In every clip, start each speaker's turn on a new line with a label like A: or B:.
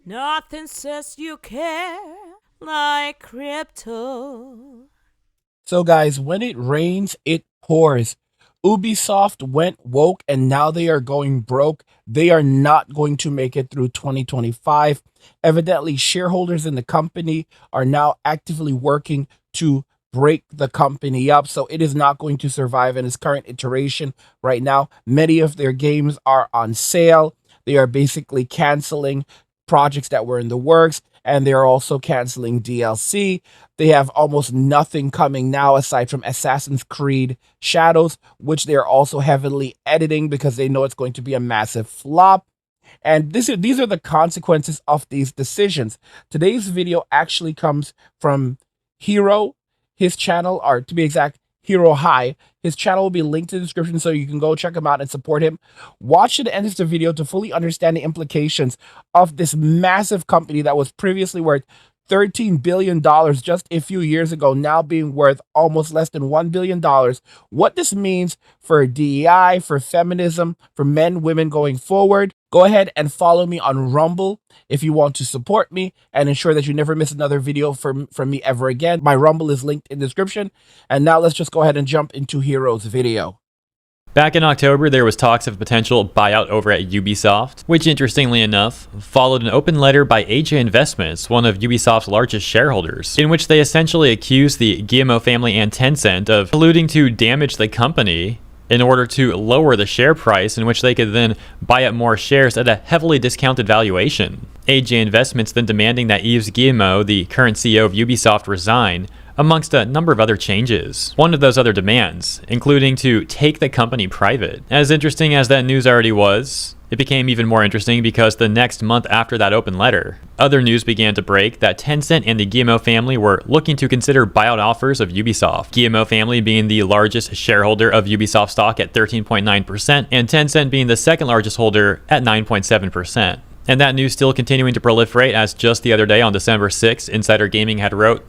A: Nothing says you care like crypto.
B: So guys, when it rains, it pours. Ubisoft went woke and now they are going broke. They are not going to make it through 2025. Evidently, shareholders in the company are now actively working to break the company up. So it is not going to survive in its current iteration right now. Many of their games are on sale. They are basically canceling projects that were in the works, and they're also canceling DLC. They have almost nothing coming now aside from Assassin's Creed Shadows, which they're also heavily editing because they know it's going to be a massive flop. And these are the consequences of these decisions. Today's video actually comes from Hero, his channel, or to be exact, Hero High. His channel will be linked in the description so you can go check him out and support him. Watch to the end of the video to fully understand the implications of this massive company that was previously worth $13 billion just a few years ago, now being worth almost less than $1 billion. What this means for DEI, for feminism, for men, women going forward. Go ahead and follow me on Rumble if you want to support me and ensure that you never miss another video from me ever again. My Rumble is linked in the description. And now let's just go ahead and jump into Hero's video.
C: Back in October, there was talks of a potential buyout over at Ubisoft, which interestingly enough, followed an open letter by AJ Investments, one of Ubisoft's largest shareholders, in which they essentially accused the Guillemot family and Tencent of colluding to damage the company in order to lower the share price, in which they could then buy up more shares at a heavily discounted valuation. AJ Investments then demanding that Yves Guillemot, the current CEO of Ubisoft, resign, amongst a number of other changes. One of those other demands, including to take the company private. As interesting as that news already was, it became even more interesting because the next month after that open letter, other news began to break that Tencent and the Guillemot family were looking to consider buyout offers of Ubisoft. Guillemot family being the largest shareholder of Ubisoft stock at 13.9%, and Tencent being the second largest holder at 9.7%. And that news still continuing to proliferate, as just the other day on December 6th, Insider Gaming had wrote,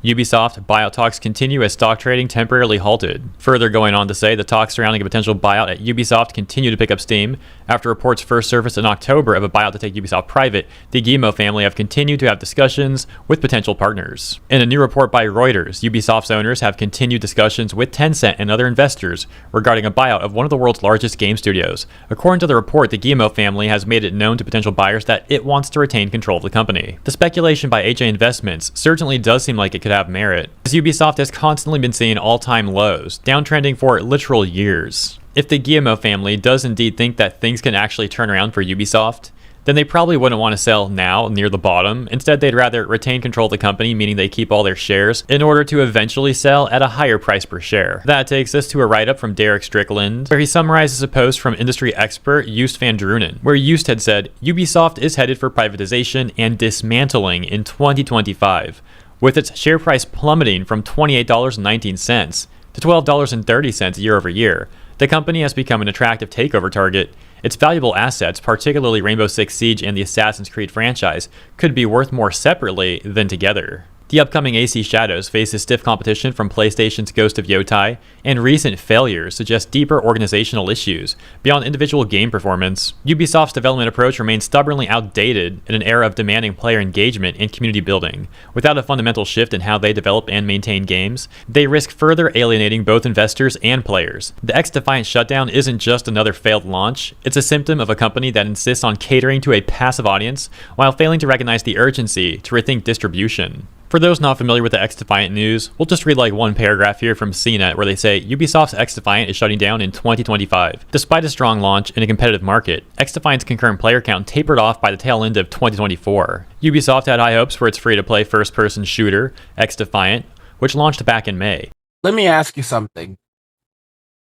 C: Ubisoft buyout talks continue as stock trading temporarily halted. Further going on to say the talks surrounding a potential buyout at Ubisoft continue to pick up steam. After reports first surfaced in October of a buyout to take Ubisoft private, the Guillemot family have continued to have discussions with potential partners. In a new report by Reuters, Ubisoft's owners have continued discussions with Tencent and other investors regarding a buyout of one of the world's largest game studios. According to the report, the Guillemot family has made it known to potential buyers that it wants to retain control of the company. The speculation by AJ Investments certainly does seem like it could have merit, as Ubisoft has constantly been seeing all-time lows, downtrending for literal years. If the Guillemot family does indeed think that things can actually turn around for Ubisoft, then they probably wouldn't want to sell now near the bottom. Instead, they'd rather retain control of the company, meaning they keep all their shares, in order to eventually sell at a higher price per share. That takes us to a write-up from Derek Strickland, where he summarizes a post from industry expert Joost van Drunen, where Joost had said, Ubisoft is headed for privatization and dismantling in 2025. With its share price plummeting from $28.19 to $12.30 year over year, the company has become an attractive takeover target. Its valuable assets, particularly Rainbow Six Siege and the Assassin's Creed franchise, could be worth more separately than together. The upcoming AC Shadows faces stiff competition from PlayStation's Ghost of Yotai, and recent failures suggest deeper organizational issues beyond individual game performance. Ubisoft's development approach remains stubbornly outdated in an era of demanding player engagement and community building. Without a fundamental shift in how they develop and maintain games, they risk further alienating both investors and players. The X-Defiant shutdown isn't just another failed launch, it's a symptom of a company that insists on catering to a passive audience while failing to recognize the urgency to rethink distribution. For those not familiar with the X-Defiant news, we'll just read like one paragraph here from CNET where they say, Ubisoft's X-Defiant is shutting down in 2025. Despite a strong launch in a competitive market, X-Defiant's concurrent player count tapered off by the tail end of 2024. Ubisoft had high hopes for its free-to-play first-person shooter, X-Defiant, which launched back in May.
B: Let me ask you something.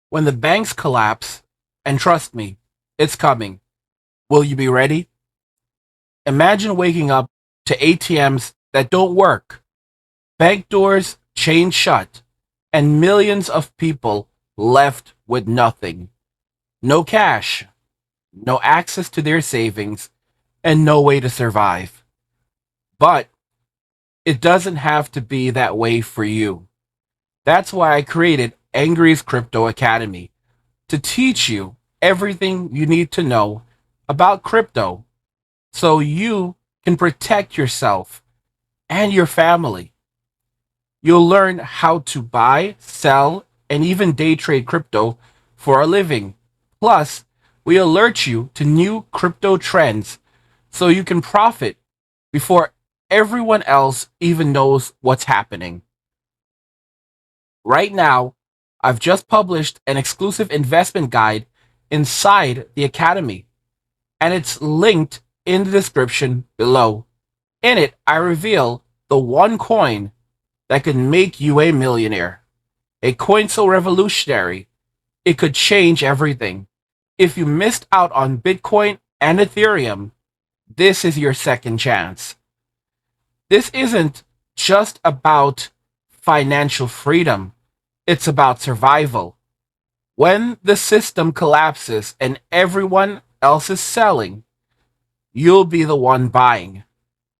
B: When the banks collapse, and trust me, it's coming, will you be ready? Imagine waking up to ATMs that don't work, bank doors chained shut, and millions of people left with nothing. No cash, no access to their savings, and no way to survive. But it doesn't have to be that way for you. That's why I created Angry's Crypto Academy, to teach you everything you need to know about crypto so you can protect yourself and your family. You'll learn how to buy, sell, and even day trade crypto for a living. Plus, we alert you to new crypto trends so you can profit before everyone else even knows what's happening. Right now, I've just published an exclusive investment guide inside the Academy, and it's linked in the description below. In it, I reveal the one coin that could make you a millionaire. A coin so revolutionary, it could change everything. If you missed out on Bitcoin and Ethereum, this is your second chance. This isn't just about financial freedom, it's about survival. When the system collapses and everyone else is selling, you'll be the one buying,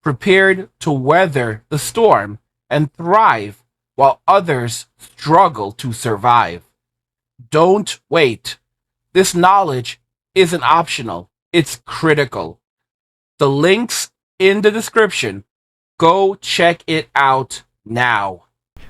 B: prepared to weather the storm and thrive while others struggle to survive. Don't wait. This knowledge isn't optional, it's critical. The link's in the description. Go check it out now.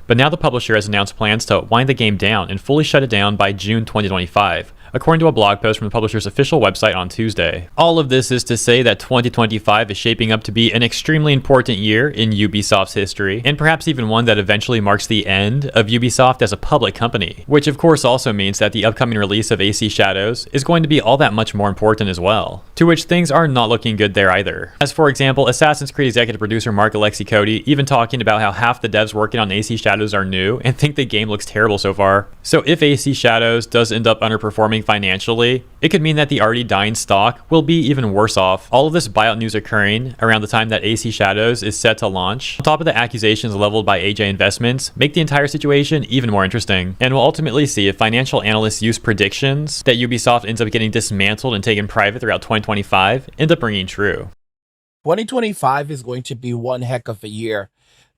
C: But now the publisher has announced plans to wind the game down and fully shut it down by June 2025, according to a blog post from the publisher's official website on Tuesday. All of this is to say that 2025 is shaping up to be an extremely important year in Ubisoft's history, and perhaps even one that eventually marks the end of Ubisoft as a public company, which of course also means that the upcoming release of AC Shadows is going to be all that much more important as well, to which things are not looking good there either. As for example, Assassin's Creed executive producer Mark Alexi Cody even talking about how half the devs working on AC Shadows are new and think the game looks terrible so far. So if AC Shadows does end up underperforming financially, it could mean that the already dying stock will be even worse off. All of this buyout news occurring around the time that AC Shadows is set to launch, on top of the accusations leveled by AJ Investments, make the entire situation even more interesting. And we'll ultimately see if financial analysts use predictions that Ubisoft ends up getting dismantled and taken private throughout 2025 end up ringing true.
B: 2025 is going to be one heck of a year.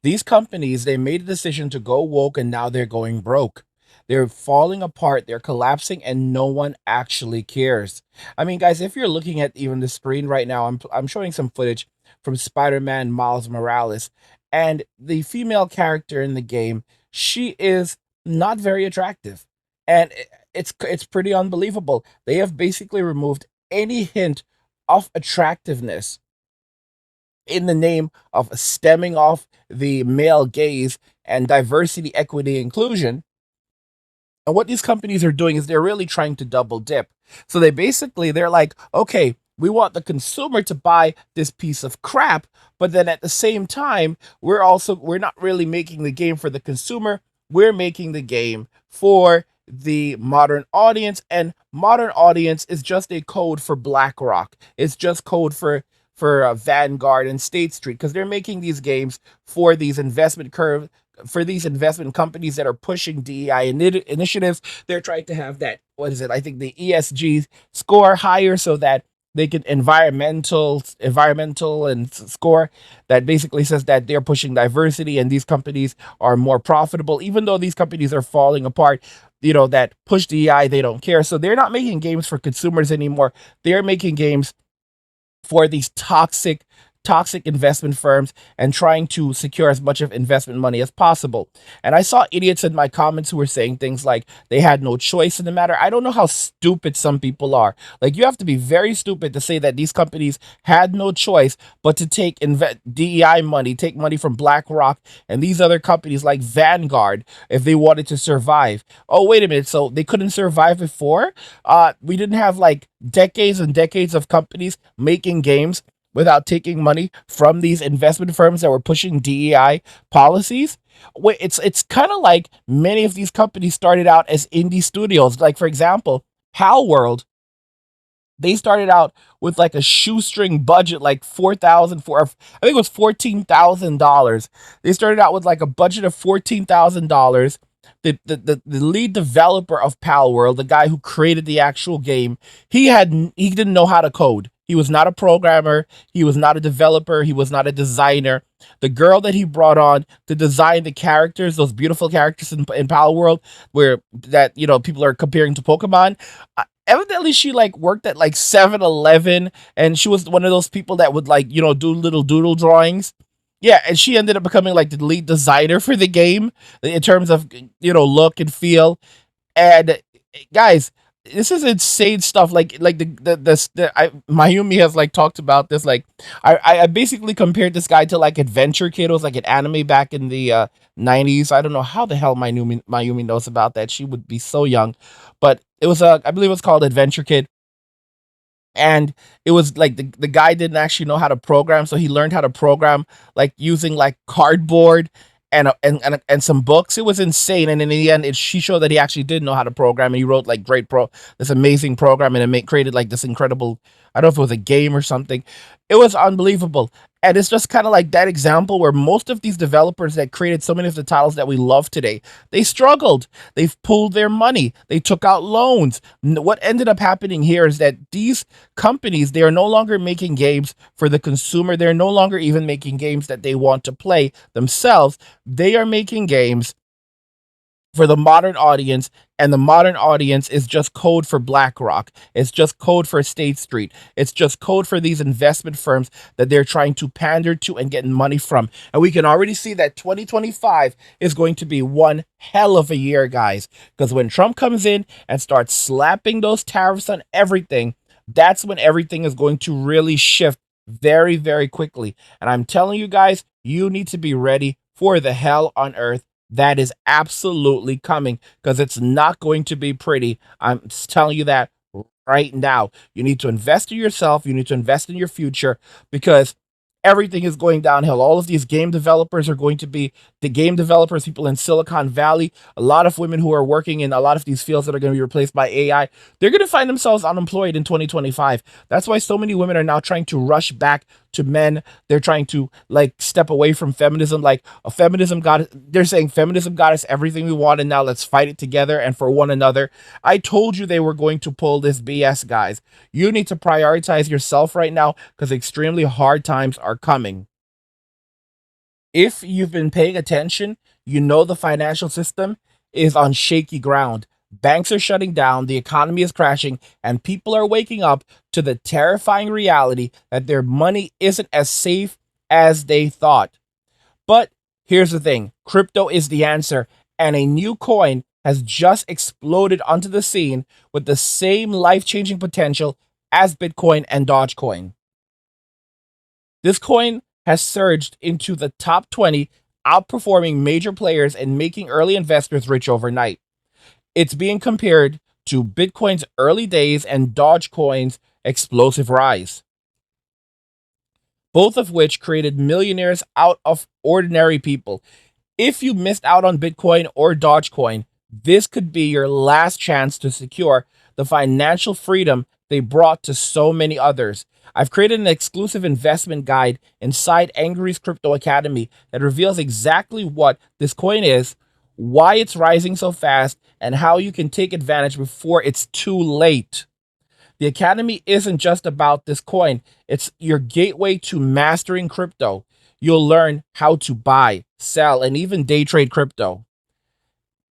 B: These companies, they made a decision to go woke and now they're going broke. They're falling apart, they're collapsing, and no one actually cares. I mean, guys, if you're looking at even the screen right now, I'm showing some footage from Spider-Man Miles Morales, and the female character in the game, she is not very attractive. And it's pretty unbelievable. They have basically removed any hint of attractiveness in the name of stemming off the male gaze and diversity, equity, inclusion. And what these companies are doing is they're really trying to double dip. So they're like, okay, we want the consumer to buy this piece of crap, but then at the same time, we're not really making the game for the consumer. We're making the game for the modern audience, and modern audience is just a code for BlackRock. It's just code for Vanguard and State Street, because they're making these games for these investment companies that are pushing DEI initiatives. They're trying to have that, what is it? I think the ESG score higher so that they can environmental and score that basically says that they're pushing diversity and these companies are more profitable, even though these companies are falling apart. That push DEI, they don't care. So they're not making games for consumers anymore. They're making games for these toxic investment firms and trying to secure as much of investment money as possible. And I saw idiots in my comments who were saying things like they had no choice in the matter. I don't know how stupid some people are. Like, you have to be very stupid to say that these companies had no choice but to take DEI money, take money from BlackRock and these other companies like Vanguard if they wanted to survive. Oh, wait a minute. So they couldn't survive before? We didn't have like decades and decades of companies making games without taking money from these investment firms that were pushing DEI policies. It's kind of like many of these companies started out as indie studios. Like, for example, Pal World, they started out with like a shoestring budget, like I think it was $14,000. They started out with like a budget of $14,000. The lead developer of Pal World, the guy who created the actual game, he didn't know how to code. He was not a programmer. He was not a developer. He was not a designer. The girl that he brought on to design the characters, those beautiful characters in Pal World, people are comparing to Pokemon, evidently she like worked at like 7-Eleven, and she was one of those people that would like, do little doodle drawings. Yeah, and she ended up becoming like the lead designer for the game in terms of look and feel. And guys, this is insane stuff. Like Mayumi has like talked about this. Like I basically compared this guy to like Adventure Kid. It was like an anime back in the 90s. I don't know how the hell Mayumi knows about that. She would be so young, but it was I believe it was called Adventure Kid. And it was like the guy didn't actually know how to program, so he learned how to program like using like cardboard and some books. It was insane, and in the end she showed that he actually did know how to program, and he wrote like this amazing program, and created like this incredible, I don't know if it was a game or something. It was unbelievable. And it's just kind of like that example where most of these developers that created so many of the titles that we love today, they struggled. They've pulled their money. They took out loans. What ended up happening here is that these companies, they are no longer making games for the consumer. They're no longer even making games that they want to play themselves. They are making games for the modern audience, and the modern audience is just code for BlackRock. It's just code for State Street. It's just code for these investment firms that they're trying to pander to and get money from. And we can already see that 2025 is going to be one hell of a year, guys, because when Trump comes in and starts slapping those tariffs on everything, that's when everything is going to really shift very, very quickly. And I'm telling you guys, you need to be ready for the hell on earth that is absolutely coming, because it's not going to be pretty. I'm telling you that right now. You need to invest in yourself. You need to invest in your future, because everything is going downhill. All of these game developers are going to be the game developers, people in Silicon Valley, a lot of women who are working in a lot of these fields that are going to be replaced by AI. They're going to find themselves unemployed in 2025. That's why so many women are now trying to rush back to men. They're trying to like step away from feminism. Like they're saying feminism got us everything we want, and now let's fight it together and for one another. I told you they were going to pull this BS, guys. You need to prioritize yourself right now, because extremely hard times are coming. If you've been paying attention, you know the financial system is on shaky ground. Banks are shutting down, the economy is crashing, and people are waking up to the terrifying reality that their money isn't as safe as they thought. But here's the thing, crypto is the answer, and a new coin has just exploded onto the scene with the same life changing potential as Bitcoin and Dogecoin. This coin has surged into the top 20, outperforming major players and making early investors rich overnight. It's being compared to Bitcoin's early days and Dogecoin's explosive rise, both of which created millionaires out of ordinary people. If you missed out on Bitcoin or Dogecoin, this could be your last chance to secure the financial freedom they brought to so many others. I've created an exclusive investment guide inside Angry's Crypto Academy that reveals exactly what this coin is, why it's rising so fast, and how you can take advantage before it's too late. The Academy isn't just about this coin, it's your gateway to mastering crypto. You'll learn how to buy, sell, and even day trade crypto.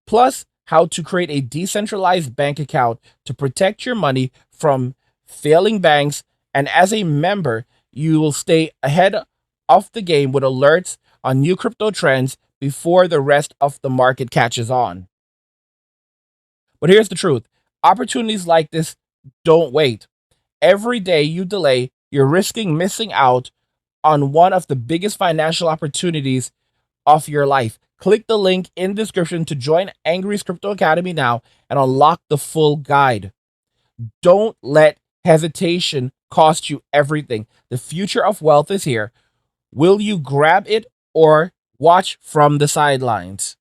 B: Plus, how to create a decentralized bank account to protect your money from failing banks. And as a member, you will stay ahead of the game with alerts on new crypto trends before the rest of the market catches on. But here's the truth, opportunities like this don't wait. Every day you delay, you're risking missing out on one of the biggest financial opportunities of your life. Click the link in the description to join Angry's Crypto Academy now and unlock the full guide. Don't let hesitation cost you everything. The future of wealth is here. Will you grab it or watch from the sidelines?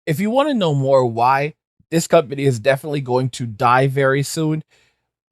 B: If you want to know more why this company is definitely going to die very soon,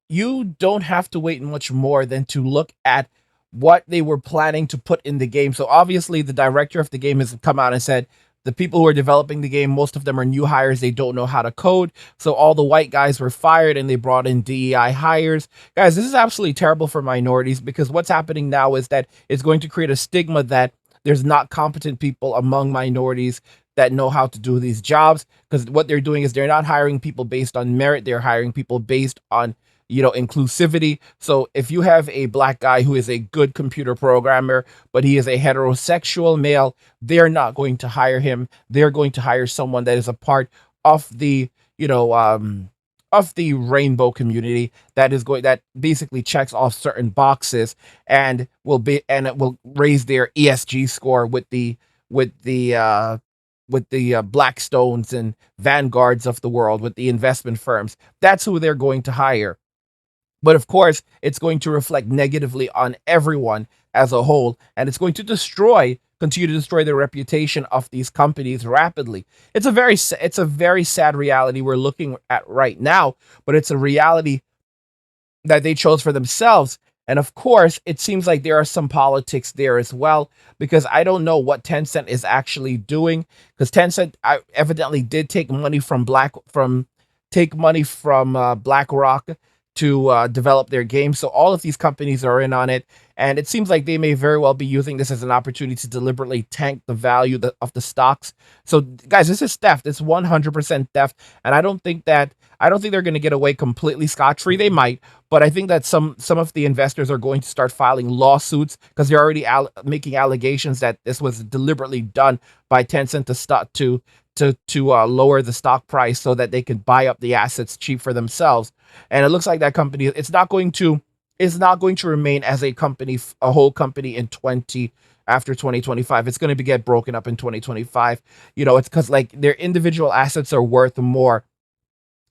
B: you don't have to wait much more than to look at what they were planning to put in the game. So obviously the director of the game has come out and said the people who are developing the game, most of them are new hires. They don't know how to code. So all the white guys were fired and they brought in DEI hires. Guys, this is absolutely terrible for minorities, because what's happening now is that it's going to create a stigma that there's not competent people among minorities, that know how to do these jobs, because what they're doing is they're not hiring people based on merit, they're hiring people based on inclusivity. So if you have a black guy who is a good computer programmer, but he is a heterosexual male, they're not going to hire him. They're going to hire someone that is a part of the of the rainbow community, that basically checks off certain boxes, and it will raise their ESG score with the Blackstones and Vanguards of the world, with the investment firms. That's who they're going to hire. But of course, it's going to reflect negatively on everyone as a whole, and it's going to continue to destroy the reputation of these companies rapidly. It's a very sad reality we're looking at right now, but it's a reality that they chose for themselves. And of course, it seems like there are some politics there as well, because I don't know what Tencent is actually doing, because Tencent evidently did take money from BlackRock to develop their game. So all of these companies are in on it, and it seems like they may very well be using this as an opportunity to deliberately tank the value of the stocks. So guys, this is theft. It's 100% theft, and I don't think they're going to get away completely scot-free. They might, but I think that some of the investors are going to start filing lawsuits, because they're already making allegations that this was deliberately done by Tencent to lower the stock price so that they can buy up the assets cheap for themselves. And it looks like that company it's not going to remain as a whole company after 2025. It's going to get broken up in 2025. It's because like their individual assets are worth more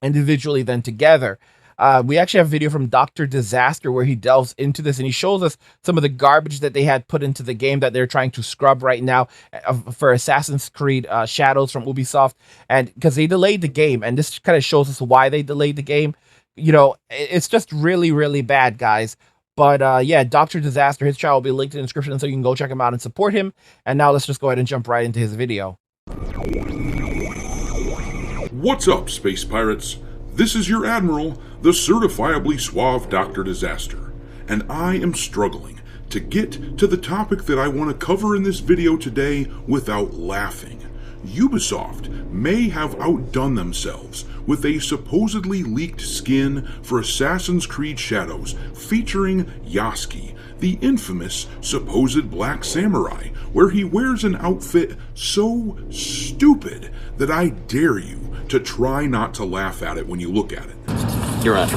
B: individually than together. We actually have a video from Dr. Disaster where he delves into this, and he shows us some of the garbage that they had put into the game that they're trying to scrub right now for Assassin's Creed Shadows from Ubisoft, and because they delayed the game, and this kind of shows us why they delayed the game. It's just really, really bad, guys. But yeah, Dr. Disaster, his channel will be linked in the description, so you can go check him out and support him. And now let's just go ahead and jump right into his video.
D: What's up, Space Pirates? This is your Admiral, the certifiably suave Dr. Disaster, and I am struggling to get to the topic that I want to cover in this video today without laughing. Ubisoft may have outdone themselves with a supposedly leaked skin for Assassin's Creed Shadows featuring Yasuke, the infamous supposed black samurai, where he wears an outfit so stupid that I dare you to try not to laugh at it when you look at it.
E: You're right.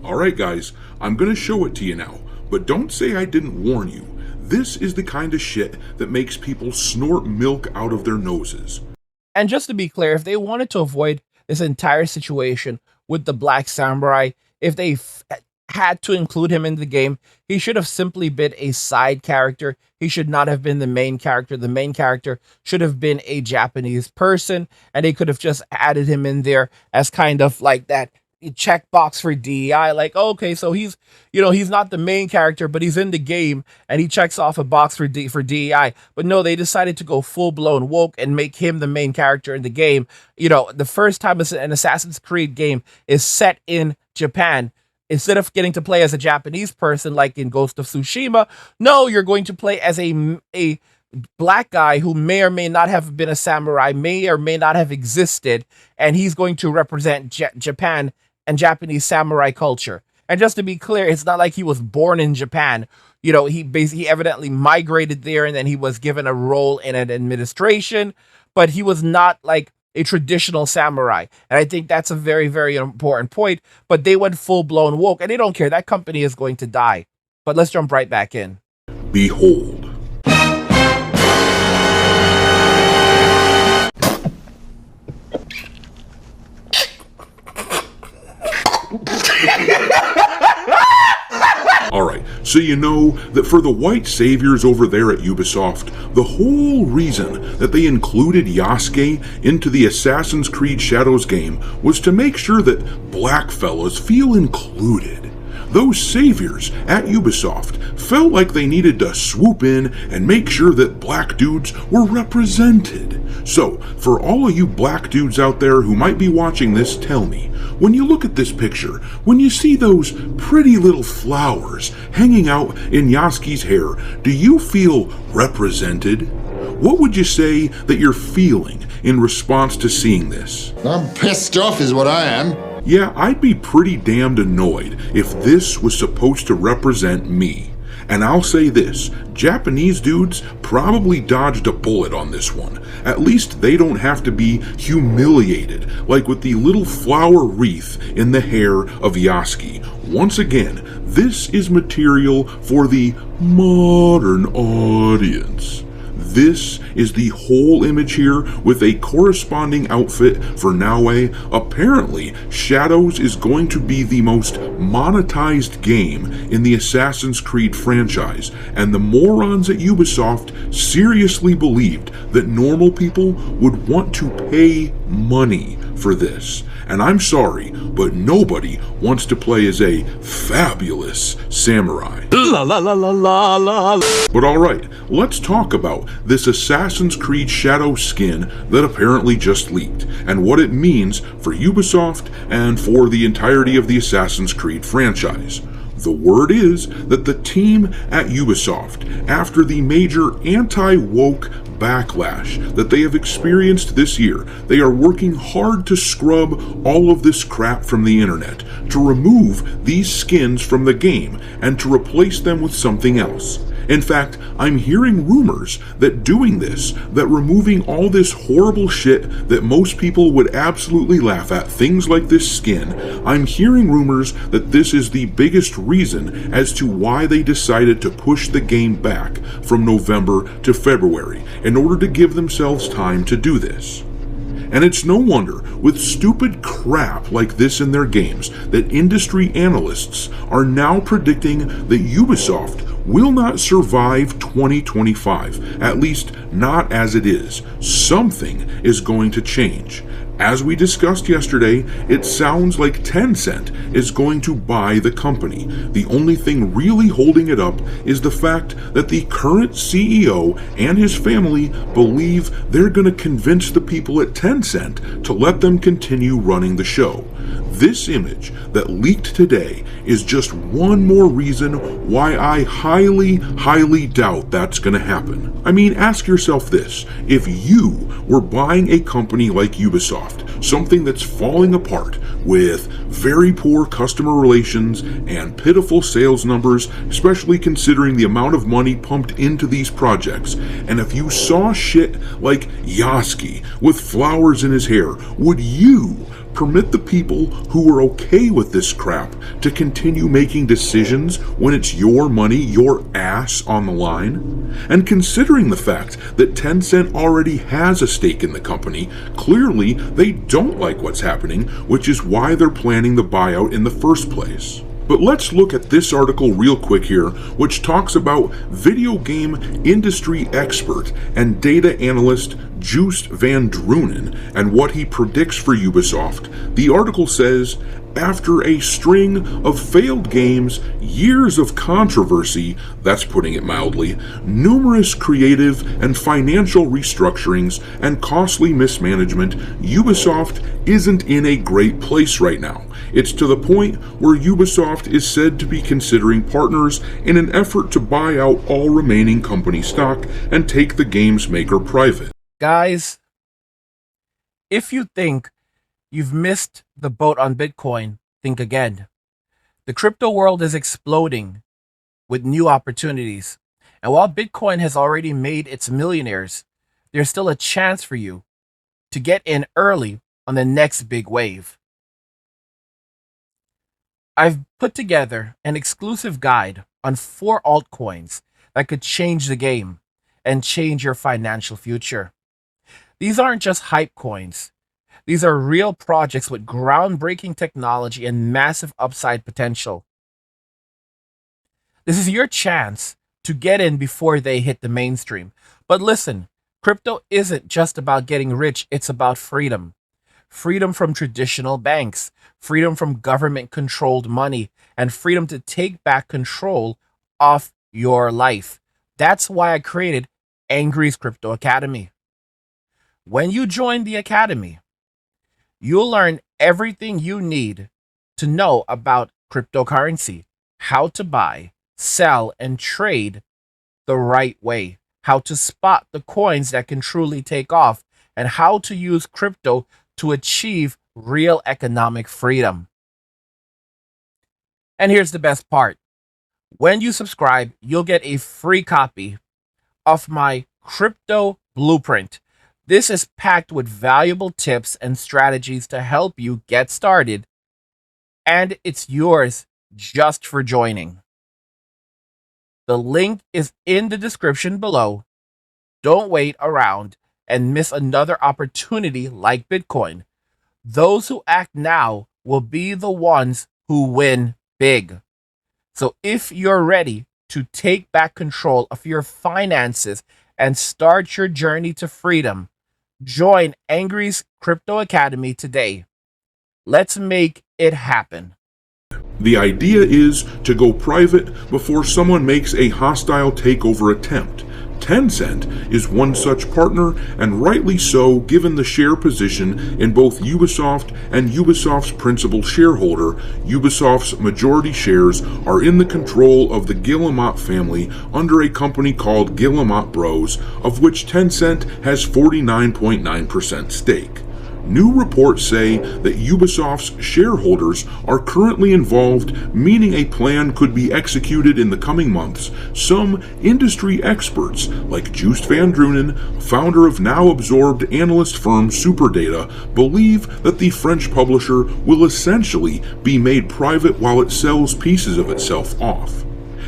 D: Alright guys, I'm gonna show it to you now, but don't say I didn't warn you. This is the kind of shit that makes people snort milk out of their noses.
B: And just to be clear, if they wanted to avoid this entire situation with the black samurai, if they had to include him in the game, he should have simply been a side character. He should not have been the main character. The main character should have been a Japanese person, and they could have just added him in there as kind of like that checkbox for DEI. Like, okay, so he's not the main character, but he's in the game, and he checks off a box for DEI. But no, they decided to go full-blown woke and make him the main character in the game. The first time an Assassin's Creed game is set in Japan, instead of getting to play as a Japanese person like in Ghost of Tsushima, no, you're going to play as a black guy who may or may not have been a samurai, may or may not have existed, and he's going to represent Japan and Japanese samurai culture. And just to be clear, it's not like he was born in Japan. He evidently migrated there, and then he was given a role in an administration, but he was not like a traditional samurai. And I think that's a very, very important point. But they went full-blown woke, and they don't care. That company is going to die. But let's jump right back in.
D: Behold. Alright, so you know that for the white saviors over there at Ubisoft, the whole reason that they included Yasuke into the Assassin's Creed Shadows game was to make sure that black fellas feel included. Those saviors at Ubisoft felt like they needed to swoop in and make sure that black dudes were represented. So, for all of you black dudes out there who might be watching this, tell me, when you look at this picture, when you see those pretty little flowers hanging out in Yasuke's hair, do you feel represented? What would you say that you're feeling in response to seeing this?
E: I'm pissed off is what I am.
D: Yeah, I'd be pretty damned annoyed if this was supposed to represent me. And I'll say this, Japanese dudes probably dodged a bullet on this one. At least they don't have to be humiliated, like with the little flower wreath in the hair of Yasuke. Once again, this is material for the modern audience. This is the whole image here with a corresponding outfit for Naue. Apparently, Shadows is going to be the most monetized game in the Assassin's Creed franchise, and the morons at Ubisoft seriously believed that normal people would want to pay money for this. And I'm sorry, but nobody wants to play as a fabulous samurai.
B: La la la la la la.
D: But alright, let's talk about this Assassin's Creed Shadow skin that apparently just leaked, and what it means for Ubisoft and for the entirety of the Assassin's Creed franchise. The word is that the team at Ubisoft, after the major anti-woke backlash that they have experienced this year, they are working hard to scrub all of this crap from the internet, to remove these skins from the game, and to replace them with something else. In fact, I'm hearing rumors that doing this, that removing all this horrible shit that most people would absolutely laugh at, things like this skin, I'm hearing rumors that this is the biggest reason as to why they decided to push the game back from November to February, in order to give themselves time to do this. And it's no wonder, with stupid crap like this in their games, that industry analysts are now predicting that Ubisoft will not survive 2025, at least not as it is. Something is going to change. As we discussed yesterday, it sounds like Tencent is going to buy the company. The only thing really holding it up is the fact that the current CEO and his family believe they're going to convince the people at Tencent to let them continue running the show. This image that leaked today is just one more reason why I highly doubt that's going to happen. I mean, ask yourself this. If you were buying a company like Ubisoft, something that's falling apart with very poor customer relations and pitiful sales numbers, especially considering the amount of money pumped into these projects, and if you saw shit like Yasuke with flowers in his hair, would you permit the people who are okay with this crap to continue making decisions when it's your money, your ass on the line? And considering the fact that Tencent already has a stake in the company, clearly they don't like what's happening, which is why they're planning the buyout in the first place. But let's look at this article real quick here, which talks about video game industry expert and data analyst Joost van Drunen and what he predicts for Ubisoft. The article says, after a string of failed games, years of controversy, that's putting it mildly, numerous creative and financial restructurings, and costly mismanagement, Ubisoft isn't in a great place right now. It's to the point where Ubisoft is said to be considering partners in an effort to buy out all remaining company stock and take the game's maker private.
B: Guys, if you think you've missed the boat on Bitcoin, think again. The crypto world is exploding with new opportunities. And while Bitcoin has already made its millionaires, there's still a chance for you to get in early on the next big wave. I've put together an exclusive guide on 4 altcoins that could change the game and change your financial future. These aren't just hype coins. These are real projects with groundbreaking technology and massive upside potential. This is your chance to get in before they hit the mainstream. But listen, crypto isn't just about getting rich, it's about freedom. Freedom from traditional banks, freedom from government-controlled money, and freedom to take back control of your life. That's why I created Angry's Crypto Academy. When you join the academy, you'll learn everything you need to know about cryptocurrency, how to buy, sell, and trade the right way. how to spot the coins that can truly take off, and how to use crypto to achieve real economic freedom. And here's the best part. When you subscribe, you'll get a free copy of my crypto blueprint. This is packed with valuable tips and strategies to help you get started, and it's yours just for joining. The link is in the description below. Don't wait around and miss another opportunity like Bitcoin. Those who act now will be the ones who win big. So if you're ready to take back control of your finances and start your journey to freedom, join Angry's Crypto Academy today. Let's make it happen.
D: The idea is to go private before someone makes a hostile takeover attempt. Tencent is one such partner, and rightly so given the share position in both Ubisoft and Ubisoft's principal shareholder. Ubisoft's majority shares are in the control of the Guillemot family under a company called Guillemot Bros, of which Tencent has 49.9% stake. New reports say that Ubisoft's shareholders are currently involved, meaning a plan could be executed in the coming months. Some industry experts, like Joost van Drunen, founder of now absorbed analyst firm Superdata, believe that the French publisher will essentially be made private while it sells pieces of itself off.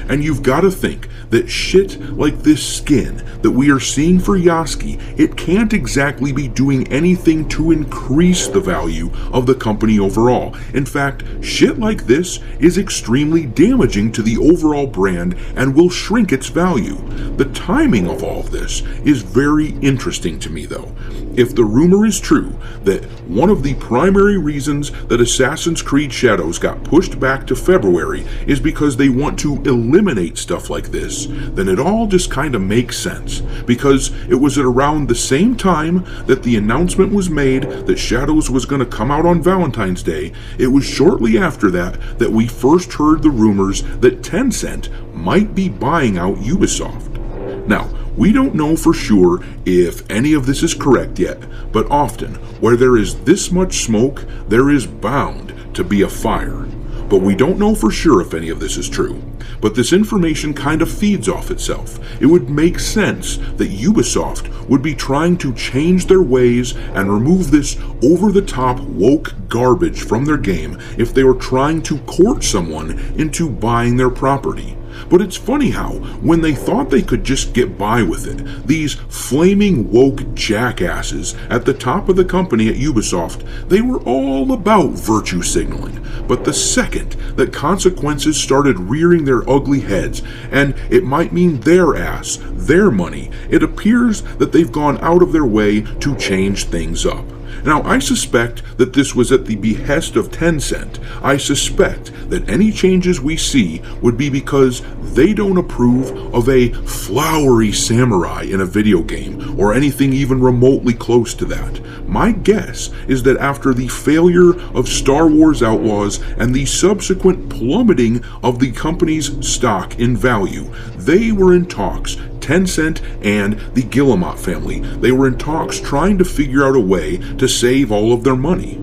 D: And you've got to think that shit like this skin that we are seeing for Yasky, it can't exactly be doing anything to increase the value of the company overall. In fact, shit like this is extremely damaging to the overall brand and will shrink its value. The timing of all of this is very interesting to me though. If the rumor is true that one of the primary reasons that Assassin's Creed Shadows got pushed back to February is because they want to eliminate stuff like this, then it all just kind of makes sense, because it was at around the same time that the announcement was made that Shadows was going to come out on Valentine's Day. It was shortly after that that we first heard the rumors that Tencent might be buying out Ubisoft. Now, we don't know for sure if any of this is correct yet, but often, where there is this much smoke, there is bound to be a fire. But we don't know for sure if any of this is true. But this information kind of feeds off itself. It would make sense that Ubisoft would be trying to change their ways and remove this over-the-top woke garbage from their game if they were trying to court someone into buying their property. But it's funny how, when they thought they could just get by with it, these flaming woke jackasses at the top of the company at Ubisoft, they were all about virtue signaling. But the second that consequences started rearing their ugly heads, and it might mean their ass, their money, it appears that they've gone out of their way to change things up. Now, I suspect that this was at the behest of Tencent. I suspect that any changes we see would be because they don't approve of a flowery samurai in a video game, or anything even remotely close to that. My guess is that after the failure of Star Wars Outlaws and the subsequent plummeting of the company's stock in value, they were in talks, Tencent and the Guillemot family. They were in talks trying to figure out a way to save all of their money.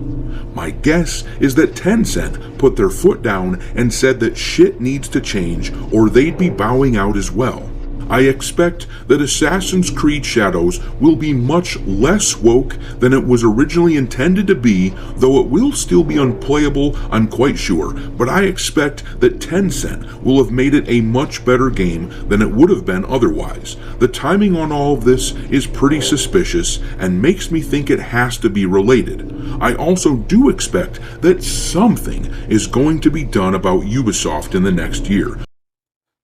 D: My guess is that Tencent put their foot down and said that shit needs to change or they'd be bowing out as well. I expect that Assassin's Creed Shadows will be much less woke than it was originally intended to be, though it will still be unplayable, I'm quite sure, but I expect that Tencent will have made it a much better game than it would have been otherwise. The timing on all of this is pretty suspicious and makes me think it has to be related. I also do expect that something is going to be done about Ubisoft in the next year.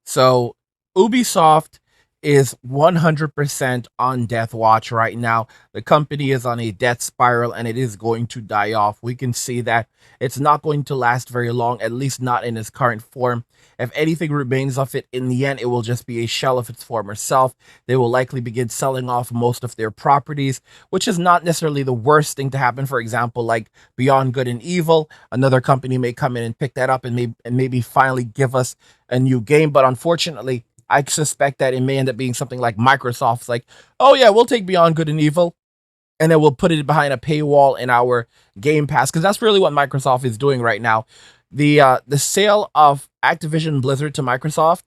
B: So, Ubisoft is 100% on death watch right now. The company is on a death spiral and it is going to die off. We can see that it's not going to last very long, at least not in its current form. If anything remains of it, in the end, it will just be a shell of its former self. They will likely begin selling off most of their properties, which is not necessarily the worst thing to happen. For example, like Beyond Good and Evil, another company may come in and pick that up and maybe finally give us a new game. But unfortunately, I suspect that it may end up being something like Microsoft's like, oh yeah, we'll take Beyond Good and Evil, and then we'll put it behind a paywall in our Game Pass, because that's really what Microsoft is doing right now. The sale of Activision Blizzard to Microsoft,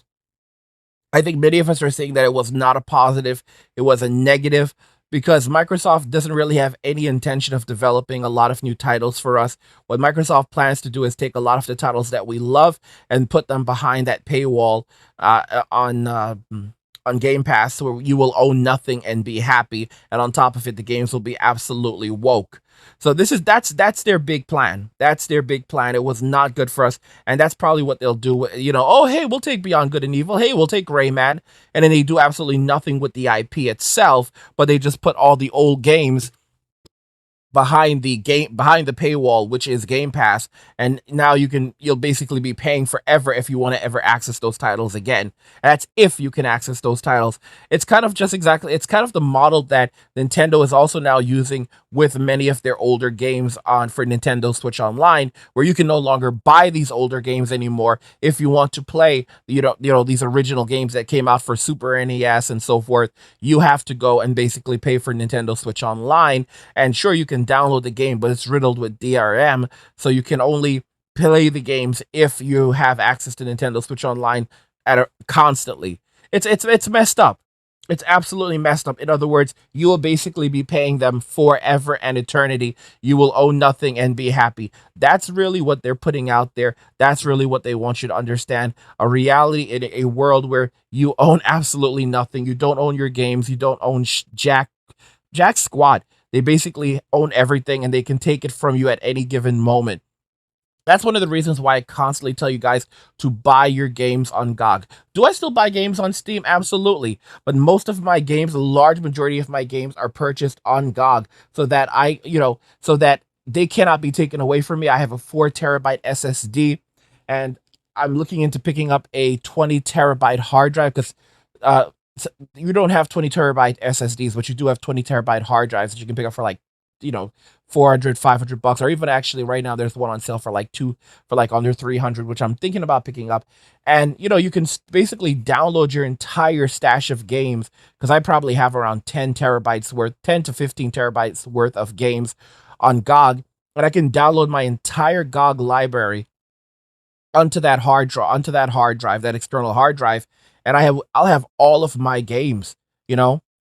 B: I think many of us are saying that it was not a positive, it was a negative, because Microsoft doesn't really have any intention of developing a lot of new titles for us. What Microsoft plans to do is take a lot of the titles that we love and put them behind that paywall on Game Pass, where you will own nothing and be happy, and on top of it, the games will be absolutely woke. So that's their big plan. That's their big plan. It was not good for us, and that's probably what they'll do. You know, oh hey, we'll take Beyond Good and Evil. Hey, we'll take Rayman, and then they do absolutely nothing with the IP itself, but they just put all the old games behind the paywall, which is Game Pass, and now you'll basically be paying forever if you want to ever access those titles again. And that's if you can access those titles. It's kind of the model that Nintendo is also now using with many of their older games for Nintendo Switch Online, where you can no longer buy these older games anymore if you want to play these original games that came out for Super NES and so forth. You have to go and basically pay for Nintendo Switch Online, and sure, you can download the game, but it's riddled with DRM, so you can only play the games if you have access to Nintendo Switch Online constantly. It's messed up. It's absolutely messed up. In other words, you will basically be paying them forever and eternity. You will own nothing and be happy. That's really what they're putting out there. That's really what they want you to understand. A reality in a world where you own absolutely nothing. You don't own your games. You don't own jack squat. They basically own everything, and they can take it from you at any given moment. That's one of the reasons why I constantly tell you guys to buy your games on GOG. Do I still buy games on Steam? Absolutely. But most of my games, a large majority of my games, are purchased on GOG, so that so that they cannot be taken away from me. I have a 4 terabyte SSD, and I'm looking into picking up a 20 terabyte hard drive, because you don't have 20 terabyte SSDs, but you do have 20 terabyte hard drives that you can pick up for like, 400, $500, or even actually right now there's one on sale for like under 300, which I'm thinking about picking up. And, you can basically download your entire stash of games, because I probably have around 10 to 15 terabytes worth of games on GOG, and I can download my entire GOG library onto that hard drive, that external hard drive, and I'll have all of my games,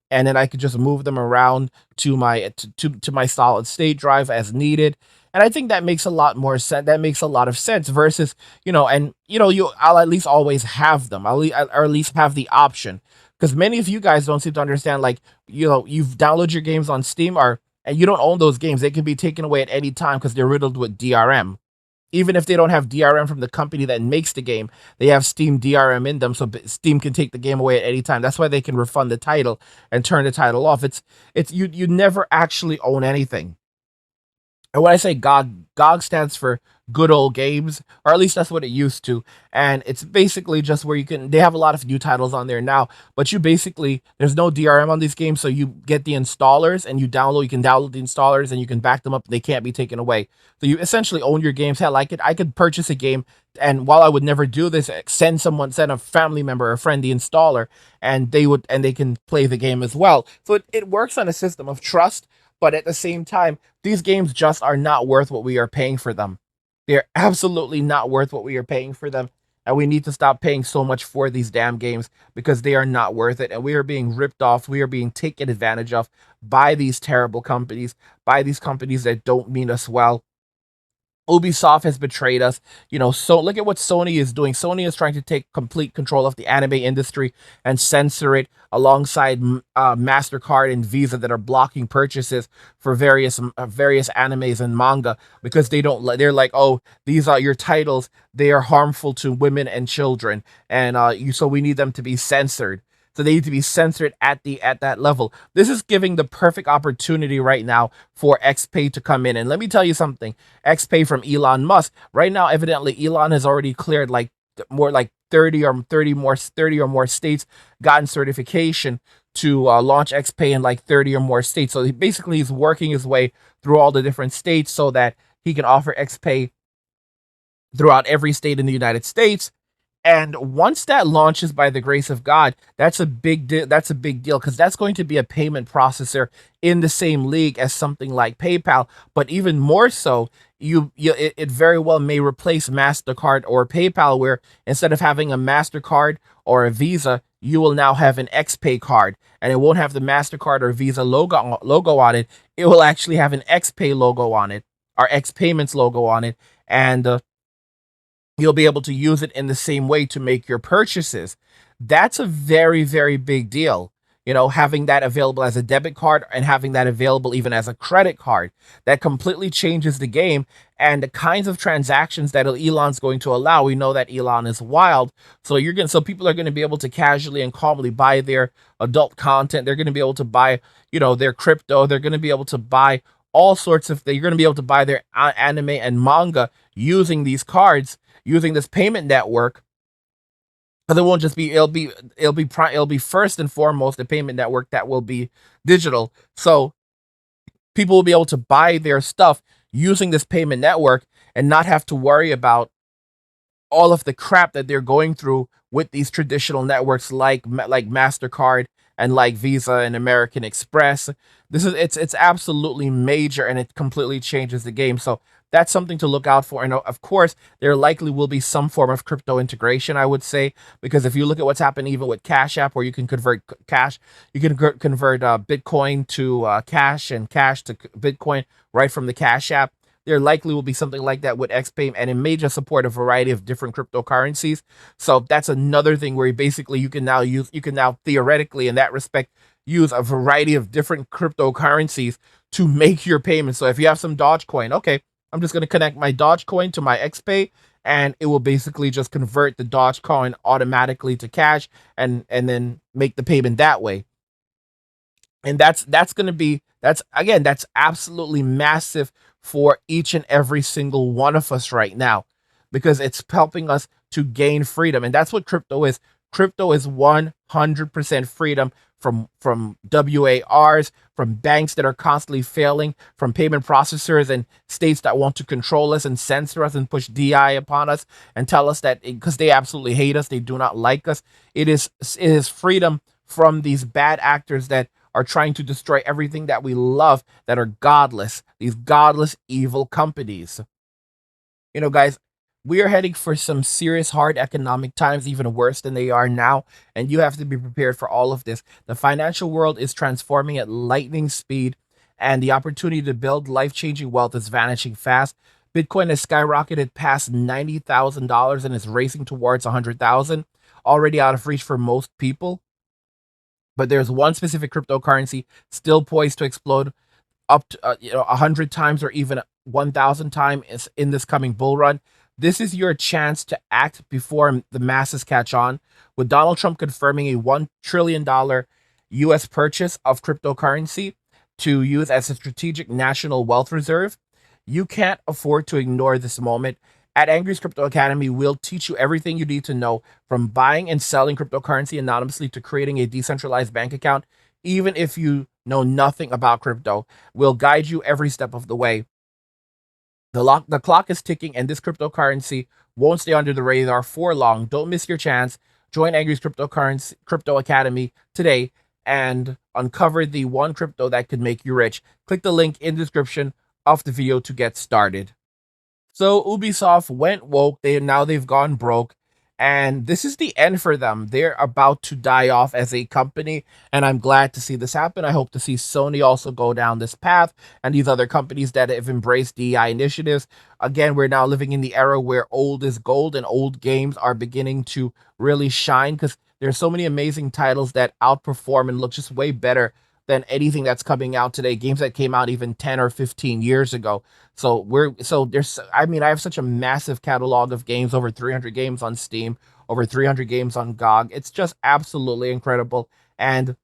B: and then I could just move them around to my to my solid state drive as needed. And I think that makes a lot more sense. That makes a lot of sense versus, I'll at least always have them. Or at least have the option, because many of you guys don't seem to understand, like, you've downloaded your games on Steam, and you don't own those games. They can be taken away at any time because they're riddled with DRM. Even if they don't have DRM from the company that makes the game, they have Steam DRM in them, so Steam can take the game away at any time. That's why they can refund the title and turn the title off. It's you never actually own anything. And when I say GOG stands for good old games, or at least that's what it used to. And it's basically just where they have a lot of new titles on there now, but there's no DRM on these games, so you get the installers and you can download the installers and you can back them up. They can't be taken away. So you essentially own your games. Hell, I could purchase a game, and while I would never do this, send a family member or a friend the installer, and they can play the game as well. So it works on a system of trust. But at the same time, these games just are not worth what we are paying for them. They're absolutely not worth what we are paying for them. And we need to stop paying so much for these damn games, because they are not worth it. And we are being ripped off. We are being taken advantage of by these terrible companies, by these companies that don't mean us well. Ubisoft has betrayed us. So look at what Sony is doing. Sony is trying to take complete control of the anime industry and censor it, alongside MasterCard and Visa, that are blocking purchases for various animes and manga, because they're like, oh, these are your titles. They are harmful to women and children, and so we need them to be censored. So they need to be censored at that level. This is giving the perfect opportunity right now for XPay to come in. And let me tell you something. XPay from Elon Musk. Right now, evidently, Elon has already cleared like more like 30 or more states, gotten certification to launch XPay in like 30 or more states. So he's working his way through all the different states so that he can offer XPay throughout every state in the United States. And once that launches by the grace of God, that's a that's a big deal because that's going to be a payment processor in the same league as something like PayPal. But even more so, it very well may replace Mastercard or PayPal, where instead of having a Mastercard or a Visa, you will now have an XPay card, and it won't have the Mastercard or Visa logo on it. It will actually have an XPay logo on it, or X Payments logo on it, and you'll be able to use it in the same way to make your purchases. That's a very, very big deal. Having that available as a debit card and having that available even as a credit card, that completely changes the game and the kinds of transactions that Elon's going to allow. We know that Elon is wild, so people are going to be able to casually and calmly buy their adult content. They're going to be able to buy, their crypto. They're going to be able to buy all sorts of. You're going to be able to buy their anime and manga using these cards, using this payment network. Because it won't just be it'll be first and foremost a payment network that will be digital. So people will be able to buy their stuff using this payment network and not have to worry about all of the crap that they're going through with these traditional networks like Mastercard and like Visa and American Express. It's absolutely major, and it completely changes the game. So that's something to look out for. And of course, there likely will be some form of crypto integration, I would say, because if you look at what's happened even with Cash App, where you can convert cash, you can convert Bitcoin to cash and cash to Bitcoin right from the Cash App. There likely will be something like that with XPay, and it may just support a variety of different cryptocurrencies. So that's another thing where you can now theoretically in that respect use a variety of different cryptocurrencies to make your payments. So if you have some Dogecoin, okay, I'm just going to connect my Dogecoin to my XPay, and it will basically just convert the Dogecoin automatically to cash and then make the payment that way. And that's going to be that's absolutely massive for each and every single one of us right now, because it's helping us to gain freedom. And that's what crypto is. Crypto is 100% freedom from WARs, from banks that are constantly failing, from payment processors and states that want to control us and censor us and push DI upon us and tell us that because they absolutely hate us, they do not like us. It is freedom from these bad actors that are trying to destroy everything that we love, that are godless, these godless evil companies. Guys, we are heading for some serious hard economic times, even worse than they are now, and you have to be prepared for all of this. The financial world is transforming at lightning speed, and the opportunity to build life-changing wealth is vanishing fast. Bitcoin has skyrocketed past $90,000 and is racing towards 100,000, already out of reach for most people. But there's one specific cryptocurrency still poised to explode up to 100 times or even 1,000 times in this coming bull run. This is your chance to act before the masses catch on. With Donald Trump confirming a $1 trillion US purchase of cryptocurrency to use as a strategic national wealth reserve, you can't afford to ignore this moment. At Angry's Crypto Academy, we'll teach you everything you need to know, from buying and selling cryptocurrency anonymously to creating a decentralized bank account. Even if you know nothing about crypto, we'll guide you every step of the way. The clock is ticking, and this cryptocurrency won't stay under the radar for long. Don't miss your chance. Join Angry's Crypto Academy today and uncover the one crypto that could make you rich. Click the link in the description of the video to get started. So Ubisoft went woke. They've gone broke, and this is the end for them. They're about to die off as a company, and I'm glad to see this happen. I hope to see Sony also go down this path, and these other companies that have embraced DEI initiatives. Again, we're now living in the era where old is gold, and old games are beginning to really shine, because there's so many amazing titles that outperform and look just way better than anything that's coming out today. Games that came out even 10 or 15 years ago. I have such a massive catalog of games, over 300 games on Steam, over 300 games on GOG. It's just absolutely incredible. And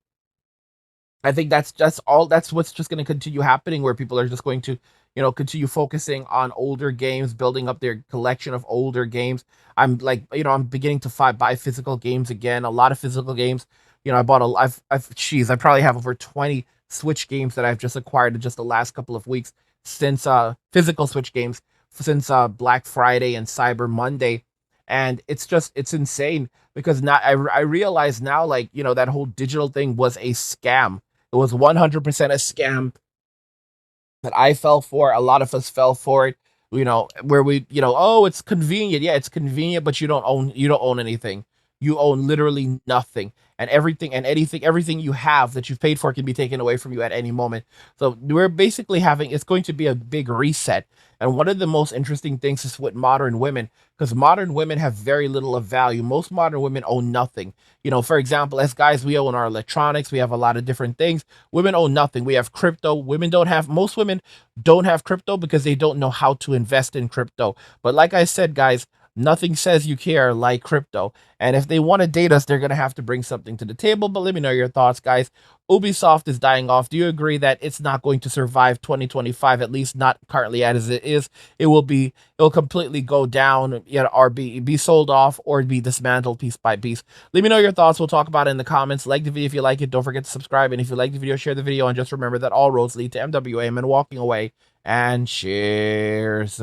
B: I think that's what's just going to continue happening, where people are just going to, continue focusing on older games, building up their collection of older games. I'm beginning to buy physical games again, a lot of physical games. I probably have over 20 Switch games that I've just acquired in just the last couple of weeks, since physical Switch games, since Black Friday and Cyber Monday. And it's insane because now I realize now, like, that whole digital thing was a scam. It was 100% a scam that I fell for. A lot of us fell for it. Where we, oh, it's convenient. Yeah, it's convenient, but you don't own anything. You own literally nothing, and everything you have that you've paid for can be taken away from you at any moment. So we're basically having it's going to be a big reset. And one of the most interesting things is with modern women, because modern women have very little of value. Most modern women own nothing. For example, as guys, we own our electronics. We have a lot of different things. Women own nothing. We have crypto. Most women don't have crypto because they don't know how to invest in crypto. But like I said, guys, nothing says you care like crypto. And if they want to date us, they're going to have to bring something to the table. But let me know your thoughts, guys. Ubisoft is dying off. Do you agree that it's not going to survive 2025, at least not currently as it is? It'll completely go down, or be sold off or be dismantled piece by piece. Let me know your thoughts. We'll talk about it in the comments. Like the video if you like it. Don't forget to subscribe. And if you like the video, share the video. And just remember that all roads lead to MWAM and walking away. And cheers.